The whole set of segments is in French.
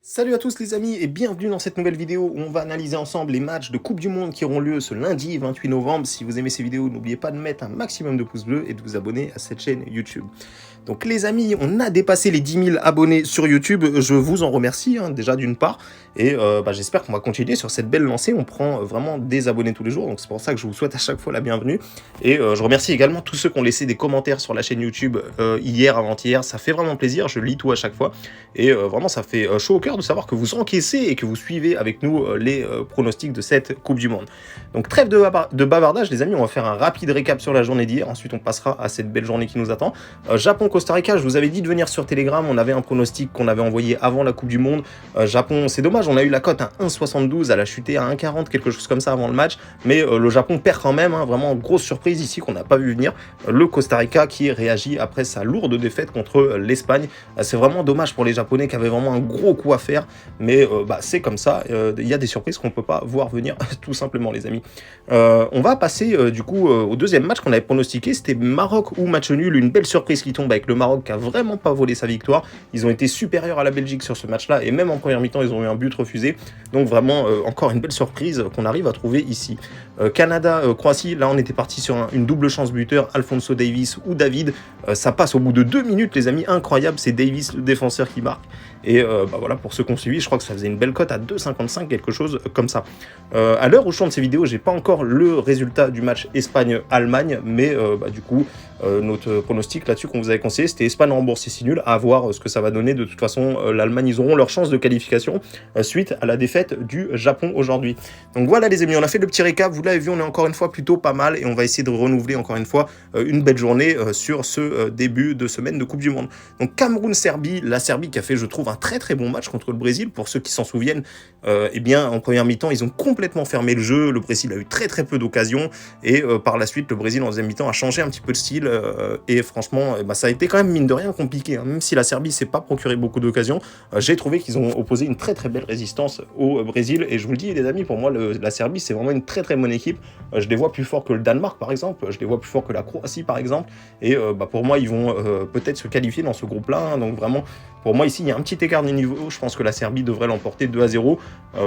Salut à tous les amis et bienvenue dans cette nouvelle vidéo où on va analyser ensemble les matchs de Coupe du Monde qui auront lieu ce lundi 28 novembre. Si vous aimez ces vidéos, n'oubliez pas de mettre un maximum de pouces bleus et de vous abonner à cette chaîne YouTube. Donc les amis, on a dépassé les 10 000 abonnés sur YouTube, je vous en remercie déjà d'une part, et j'espère qu'on va continuer sur cette belle lancée, on prend vraiment des abonnés tous les jours, donc c'est pour ça que je vous souhaite à chaque fois la bienvenue, et je remercie également tous ceux qui ont laissé des commentaires sur la chaîne YouTube hier, avant-hier, ça fait vraiment plaisir, je lis tout à chaque fois, et vraiment ça fait chaud au cœur de savoir que vous encaissez et que vous suivez avec nous les pronostics de cette Coupe du Monde. Donc trêve de bavardage les amis, on va faire un rapide récap sur la journée d'hier, ensuite on passera à cette belle journée qui nous attend. Japon-Costa Rica, je vous avais dit de venir sur Telegram, on avait un pronostic qu'on avait envoyé avant la Coupe du Monde. Japon, c'est dommage, on a eu la cote à 1,72, elle a chuté à 1,40, quelque chose comme ça avant le match, mais le Japon perd quand même, vraiment grosse surprise ici qu'on n'a pas vu venir. Le Costa Rica qui réagit après sa lourde défaite contre l'Espagne. C'est vraiment dommage pour les Japonais qui avaient vraiment un gros coup à faire, mais c'est comme ça, il y a des surprises qu'on ne peut pas voir venir tout simplement les amis. On va passer du coup au deuxième match qu'on avait pronostiqué, c'était Maroc ou match nul, une belle surprise qui tombe avec le Maroc qui a vraiment pas volé sa victoire. Ils ont été supérieurs à la Belgique sur ce match-là et même en première mi-temps ils ont eu un but refusé. Donc vraiment encore une belle surprise qu'on arrive à trouver ici. Canada-Croatie, là on était parti sur une double chance buteur, Alphonso Davies ou David. Ça passe au bout de 2 minutes les amis, incroyable, c'est Davies le défenseur qui marque. Et voilà, pour ceux qui ont suivi, je crois que ça faisait une belle cote à 2,55, quelque chose comme ça. À l'heure où je tourne ces vidéos, j'ai pas encore le résultat du match Espagne-Allemagne, mais du coup, notre pronostic là-dessus qu'on vous avait conseillé, c'était Espagne remboursée si nul, à voir ce que ça va donner. De toute façon, l'Allemagne, ils auront leur chance de qualification suite à la défaite du Japon aujourd'hui. Donc voilà les amis, on a fait le petit récap, vous l'avez vu, on est encore une fois plutôt pas mal, et on va essayer de renouveler encore une fois une belle journée sur ce début de semaine de Coupe du Monde. Donc Cameroun-Serbie, la Serbie qui a fait, je trouve, un très bon match contre le Brésil. Pour ceux qui s'en souviennent, eh bien en première mi-temps ils ont complètement fermé le jeu, le Brésil a eu très peu d'occasions et par la suite le Brésil en deuxième mi-temps a changé un petit peu de style et franchement ça a été quand même mine de rien compliqué, hein. Même si la Serbie s'est pas procuré beaucoup d'occasions, j'ai trouvé qu'ils ont opposé une très belle résistance au Brésil, et je vous le dis les amis, pour moi la Serbie c'est vraiment une très bonne équipe. Je les vois plus forts que le Danemark par exemple, je les vois plus forts que la Croatie par exemple, et pour moi ils vont peut-être se qualifier dans ce groupe là, hein. Donc vraiment pour moi ici il y a un petit écart de niveau, je pense que la Serbie devrait l'emporter 2-0.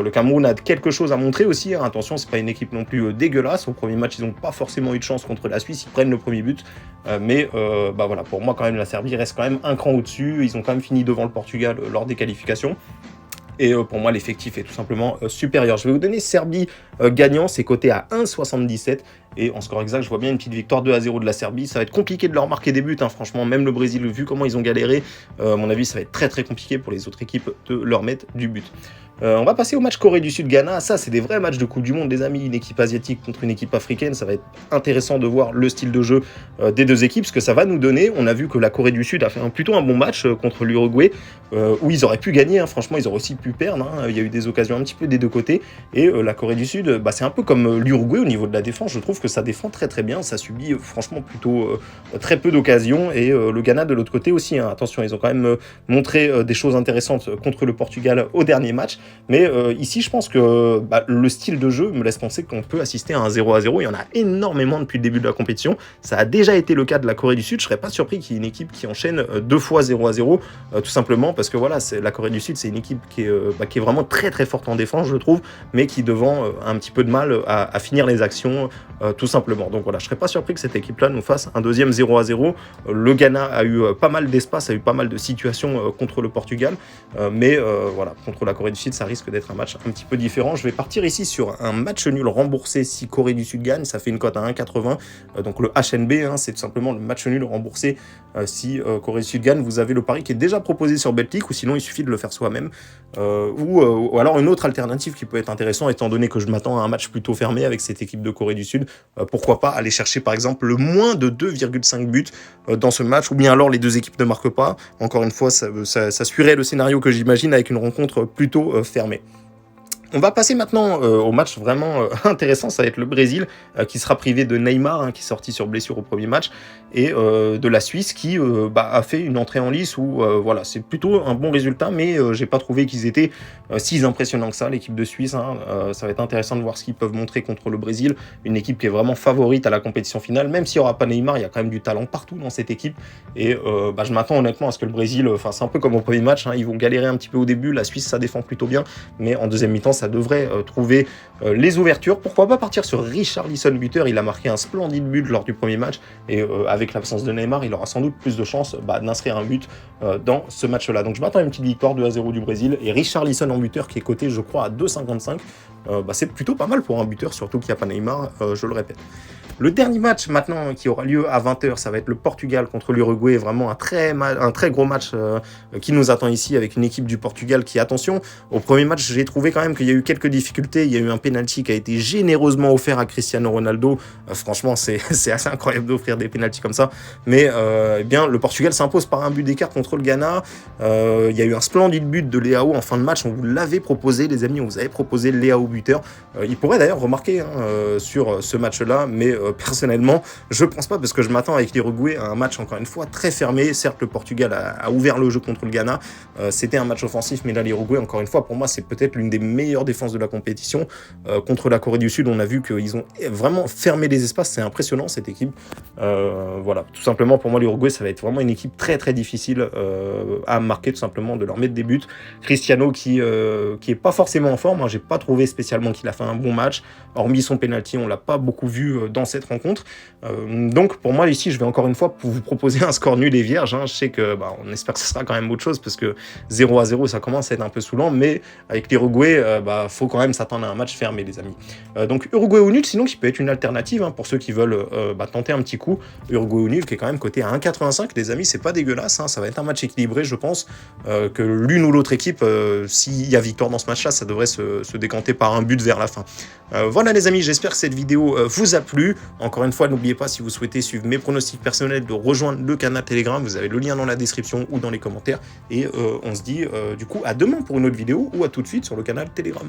Le Cameroun a quelque chose à montrer aussi, hein. Attention, c'est pas une équipe non plus dégueulasse. Au premier match, ils n'ont pas forcément eu de chance contre la Suisse, ils prennent le premier but. Mais voilà, pour moi quand même la Serbie reste quand même un cran au-dessus. Ils ont quand même fini devant le Portugal lors des qualifications. Et pour moi, l'effectif est tout simplement supérieur. Je vais vous donner Serbie gagnant, c'est coté à 1,77. Et en score exact, je vois bien une petite victoire 2-0 de la Serbie. Ça va être compliqué de leur marquer des buts, hein. Franchement, même le Brésil, vu comment ils ont galéré, à mon avis, ça va être très compliqué pour les autres équipes de leur mettre du but. On va passer au match Corée du Sud-Ghana. Ça, c'est des vrais matchs de Coupe du Monde, les amis. Une équipe asiatique contre une équipe africaine. Ça va être intéressant de voir le style de jeu des deux équipes, ce que ça va nous donner. On a vu que la Corée du Sud a fait plutôt un bon match contre l'Uruguay, où ils auraient pu gagner, hein. Franchement, ils auraient aussi pu perdre, hein. Il y a eu des occasions un petit peu des deux côtés. Et la Corée du Sud, c'est un peu comme l'Uruguay au niveau de la défense. Je trouve que ça défend très bien. Ça subit franchement plutôt très peu d'occasions. Et le Ghana de l'autre côté aussi, hein. Attention, ils ont quand même montré des choses intéressantes contre le Portugal au dernier match. Mais ici, je pense que le style de jeu me laisse penser qu'on peut assister à un 0-0. Il y en a énormément depuis le début de la compétition. Ça a déjà été le cas de la Corée du Sud. Je serais pas surpris qu'il y ait une équipe qui enchaîne 2 fois 0-0, tout simplement parce que voilà, la Corée du Sud, c'est une équipe qui est vraiment très forte en défense, je trouve, mais qui devant a un petit peu de mal à finir les actions, tout simplement. Donc voilà, je serais pas surpris que cette équipe-là nous fasse un deuxième 0-0. Le Ghana a eu pas mal d'espace, a eu pas mal de situations contre le Portugal, mais voilà, contre la Corée du Sud, ça risque d'être un match un petit peu différent. Je vais partir ici sur un match nul remboursé si Corée du Sud gagne, ça fait une cote à 1,80. Donc le HNB, hein, c'est tout simplement le match nul remboursé si Corée du Sud gagne. Vous avez le pari qui est déjà proposé sur Betclic, ou sinon il suffit de le faire soi-même. Ou alors une autre alternative qui peut être intéressante, étant donné que je m'attends à un match plutôt fermé avec cette équipe de Corée du Sud. Pourquoi pas aller chercher par exemple le moins de 2,5 buts dans ce match, ou bien alors les deux équipes ne marquent pas. Encore une fois, ça suivrait le scénario que j'imagine avec une rencontre plutôt fermée. On va passer maintenant au match vraiment intéressant, ça va être le Brésil qui sera privé de Neymar, hein, qui est sorti sur blessure au premier match. et de la Suisse qui a fait une entrée en lice où voilà, c'est plutôt un bon résultat, mais j'ai pas trouvé qu'ils étaient si impressionnants que ça, l'équipe de Suisse. Hein. Ça va être intéressant de voir ce qu'ils peuvent montrer contre le Brésil, une équipe qui est vraiment favorite à la compétition finale, même s'il n'y aura pas Neymar, il y a quand même du talent partout dans cette équipe, et je m'attends honnêtement à ce que le Brésil, c'est un peu comme au premier match, hein, ils vont galérer un petit peu au début, la Suisse ça défend plutôt bien, mais en deuxième mi-temps ça devrait trouver les ouvertures. Pourquoi pas partir sur Richarlison buteur, il a marqué un splendide but lors du premier match, et avec l'absence de Neymar, il aura sans doute plus de chances d'inscrire un but dans ce match-là. Donc je m'attends à une petite victoire 2-0 du Brésil, et Richarlison en buteur qui est coté je crois à 2,55, c'est plutôt pas mal pour un buteur, surtout qu'il n'y a pas Neymar, je le répète. Le dernier match maintenant qui aura lieu à 20h, ça va être le Portugal contre l'Uruguay, vraiment un très gros match qui nous attend ici avec une équipe du Portugal qui, attention, au premier match j'ai trouvé quand même qu'il y a eu quelques difficultés, il y a eu un penalty qui a été généreusement offert à Cristiano Ronaldo, franchement c'est assez incroyable d'offrir des penaltys comme ça, mais eh bien le Portugal s'impose par un but d'écart contre le Ghana. Il y a eu un splendide but de Leao en fin de match, on vous l'avait proposé les amis, on vous avait proposé Leao buteur, il pourrait d'ailleurs remarquer sur ce match-là, mais personnellement, je pense pas, parce que je m'attends avec l'Uruguay à un match encore une fois très fermé. Certes, le Portugal a ouvert le jeu contre le Ghana, c'était un match offensif, mais là l'Uruguay, encore une fois, pour moi, c'est peut-être l'une des meilleures défenses de la compétition. Contre la Corée du Sud, on a vu qu'ils ont vraiment fermé les espaces, c'est impressionnant cette équipe. Voilà, tout simplement pour moi, l'Uruguay, ça va être vraiment une équipe très très difficile à marquer, tout simplement, de leur mettre des buts. Cristiano qui est pas forcément en forme, hein, j'ai pas trouvé spécialement qu'il a fait un bon match, hormis son penalty, on l'a pas beaucoup vu dans cette rencontre. Donc pour moi ici je vais encore une fois vous proposer un score nul et vierge, hein. Je sais que on espère que ce sera quand même autre chose, parce que 0-0 ça commence à être un peu saoulant, mais avec l'Uruguay faut quand même s'attendre à un match fermé les amis. Donc Uruguay au nul, sinon qui peut être une alternative, hein, pour ceux qui veulent tenter un petit coup. Uruguay au nul qui est quand même coté à 1,85 les amis, c'est pas dégueulasse, hein. Ça va être un match équilibré, je pense que l'une ou l'autre équipe, s'il y a victoire dans ce match là, ça devrait se décanter par un but vers la fin. Voilà les amis, j'espère que cette vidéo vous a plu. Encore une fois, n'oubliez pas, si vous souhaitez suivre mes pronostics personnels, de rejoindre le canal Telegram. Vous avez le lien dans la description ou dans les commentaires. Et on se dit du coup à demain pour une autre vidéo, ou à tout de suite sur le canal Telegram.